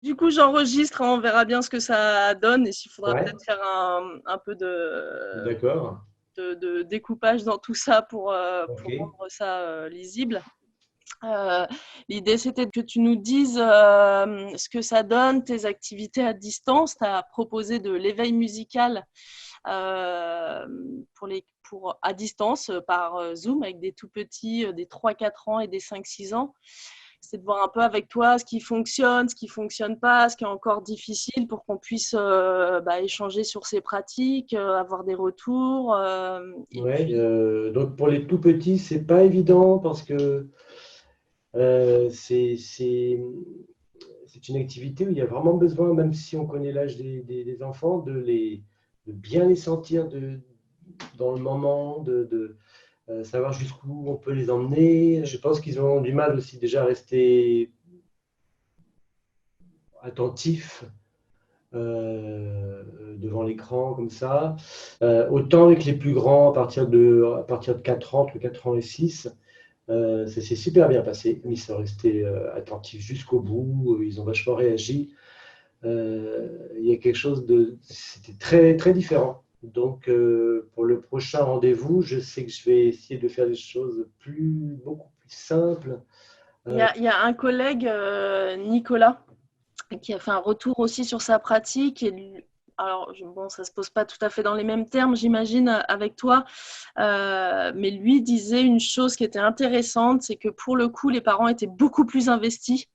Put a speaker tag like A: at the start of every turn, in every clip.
A: Du coup, j'enregistre, hein, on verra bien ce que ça donne et s'il faudra
B: Ouais,
A: peut-être faire un peu
B: d'accord.
A: de découpage dans tout ça
B: Ok.
A: pour rendre ça lisible. Euh, L'idée, c'était que tu nous dises ce que ça donne, tes activités à distance. Tu as proposé de l'éveil musical euh, à distance par Zoom avec des tout petits, des 3-4 ans et des 5-6 ans. C'est de voir un peu avec toi ce qui fonctionne pas, ce qui est encore difficile pour qu'on puisse échanger sur ces pratiques, avoir des retours. Et
B: Ouais,
A: puis,
B: donc pour les tout petits, c'est pas évident parce que c'est une activité où il y a vraiment besoin, même si on connaît l'âge des enfants, de bien les sentir dans le moment, de savoir jusqu'où on peut les emmener. Je pense qu'ils ont du mal aussi déjà à rester attentifs devant l'écran comme ça. Autant avec les plus grands à partir de 4 ans, entre 4 ans et 6, ça s'est super bien passé. Ils sont restés attentifs jusqu'au bout, ils ont vachement réagi. Il y a quelque chose de... C'était très, très différent. Donc, pour le prochain rendez-vous, je sais que je vais essayer de faire des choses beaucoup plus simples. Euh,
A: il y a un collègue, Nicolas, qui a fait un retour aussi sur sa pratique. Alors, bon, ça se pose pas tout à fait dans les mêmes termes, j'imagine, avec toi, mais lui disait une chose qui était intéressante, c'est que pour le coup, les parents étaient beaucoup plus investis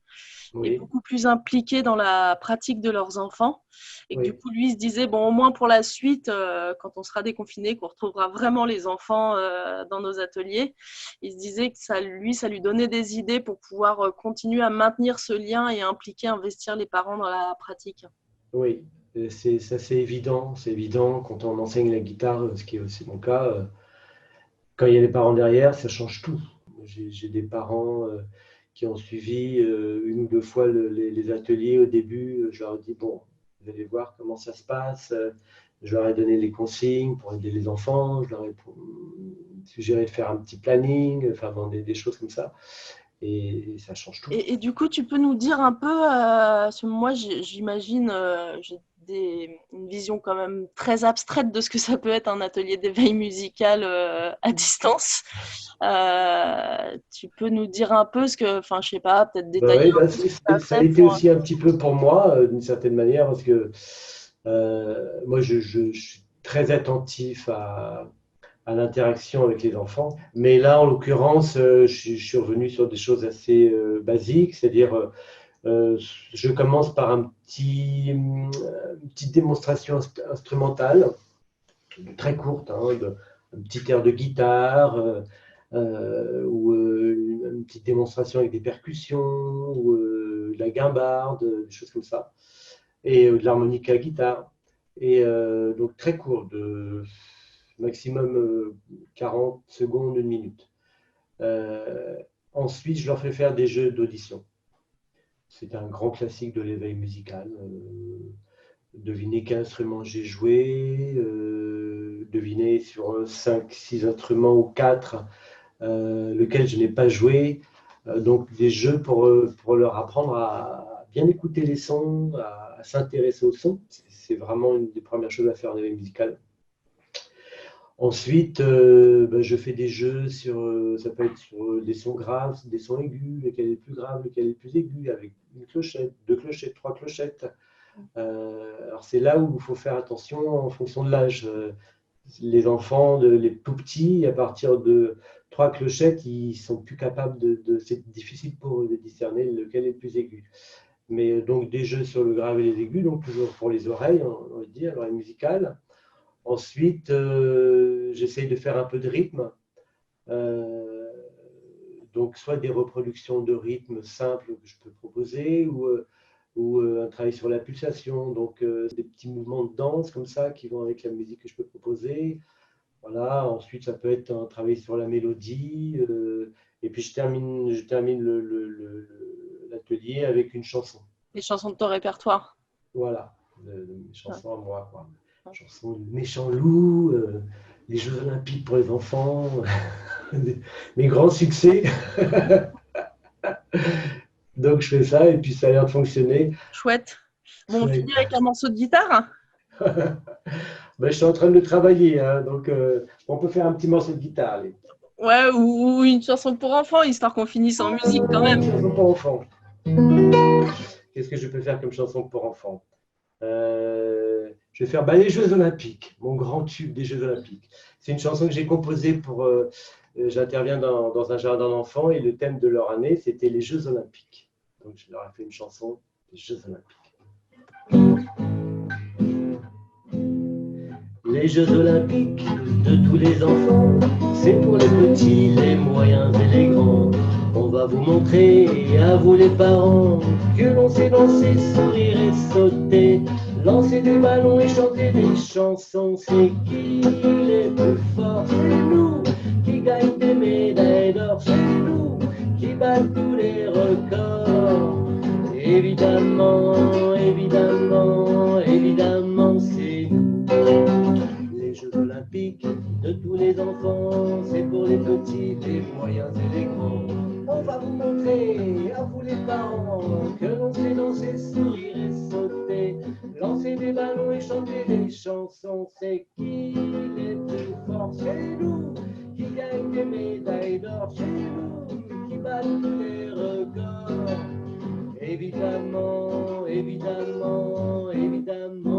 A: et
B: oui,
A: beaucoup plus impliqués dans la pratique de leurs enfants. Et que du
B: oui.
A: coup, lui, il se disait, bon, au moins pour la suite, quand on sera déconfiné, qu'on retrouvera vraiment les enfants dans nos ateliers, il se disait que ça lui donnait des idées pour pouvoir continuer à maintenir ce lien et impliquer, investir les parents dans la pratique.
B: Oui, ça c'est évident quand on enseigne la guitare, ce qui est aussi mon cas. Quand il y a les parents derrière, ça change tout. J'ai des parents qui ont suivi une ou deux fois les ateliers au début. Je leur ai dit, bon, vous allez voir comment ça se passe. Je leur ai donné les consignes pour aider les enfants. Je leur ai suggéré de faire un petit planning, enfin bon, des choses comme ça. Et ça change tout.
A: Et du coup, tu peux nous dire un peu, parce que moi j'imagine, j'ai une vision quand même très abstraite de ce que ça peut être un atelier d'éveil musical à distance. Tu peux nous dire un peu ce que, enfin je sais pas, peut-être
B: Bah
A: détailler
B: oui,
A: un peu ce que tu as
B: ça a
A: fait
B: été
A: pour...
B: aussi un petit peu pour moi, d'une certaine manière, parce que moi, je suis très attentif à l'interaction avec les enfants. Mais là, en l'occurrence, je suis revenu sur des choses assez basiques, c'est-à-dire, je commence par une petite démonstration instrumentale, très courte, hein, un petit air de guitare, ou une petite démonstration avec des percussions, ou de la guimbarde, des choses comme ça, et de l'harmonica à guitare. Et donc très court, de maximum 40 secondes, une minute. Euh, Ensuite, je leur fais faire des jeux d'audition. C'est un grand classique de l'éveil musical. Deviner quel instrument j'ai joué, deviner sur 5, 6 instruments ou 4 lequel je n'ai pas joué. Donc des jeux pour leur apprendre à bien écouter les sons, à s'intéresser aux sons. C'est vraiment une des premières choses à faire en éveil musical. Ensuite, je fais des jeux sur, ça peut être sur des sons graves, des sons aigus, lequel est le plus grave, lequel est le plus aigu, avec une clochette, deux clochettes, trois clochettes. Alors c'est là où il faut faire attention en fonction de l'âge. Les enfants, les tout petits, à partir de trois clochettes, ils sont plus capables c'est difficile pour eux de discerner lequel est le plus aigu. Mais donc des jeux sur le grave et les aigus, donc toujours pour les oreilles, on va dire, l'oreille musicale. Ensuite, j'essaye de faire un peu de rythme. Euh, donc soit des reproductions de rythme simples que je peux proposer, ou un travail sur la pulsation, donc des petits mouvements de danse comme ça qui vont avec la musique que je peux proposer. Voilà, ensuite ça peut être un travail sur la mélodie, et puis je termine l'atelier avec une chanson.
A: Les chansons de ton répertoire.
B: Voilà, mes chansons à moi, quoi. Chanson du méchant loup, les Jeux Olympiques pour les enfants, mes grands succès. Donc je fais ça et puis ça a l'air de fonctionner.
A: Chouette. Bon, on
B: Chouette.
A: finit avec un morceau de guitare?
B: Ben, je suis en train de le travailler, hein, donc on peut faire un petit morceau de guitare. Allez.
A: Ouais, ou une chanson pour enfants, histoire qu'on finisse en musique quand même.
B: Une chanson pour enfants. Qu'est-ce que je peux faire comme chanson pour enfants? Je vais faire les Jeux Olympiques, mon grand tube des Jeux Olympiques. C'est une chanson que j'ai composée pour. J'interviens dans un jardin d'enfants et le thème de leur année, c'était les Jeux Olympiques. Donc je leur ai fait une chanson des Jeux Olympiques. Les Jeux Olympiques de tous les enfants, c'est pour les petits, les moyens et les grands. On va vous montrer, à vous les parents, que l'on sait danser, sourire et sauter, lancer des ballons et chanter des chansons. C'est qui les plus forts? C'est nous qui gagnent des médailles d'or, c'est nous qui battent tous les records. Évidemment, évidemment, évidemment, c'est nous. Les Jeux Olympiques de tous les enfants, c'est pour les petits, les moyens et les grands. On va vous montrer, à vous les parents, que l'on sait danser, sourire et sauter, lancer des ballons et chanter des chansons. C'est qui les plus forts? C'est nous qui gagnent des médailles d'or, c'est nous qui battent tous les records. Évidemment, évidemment, évidemment.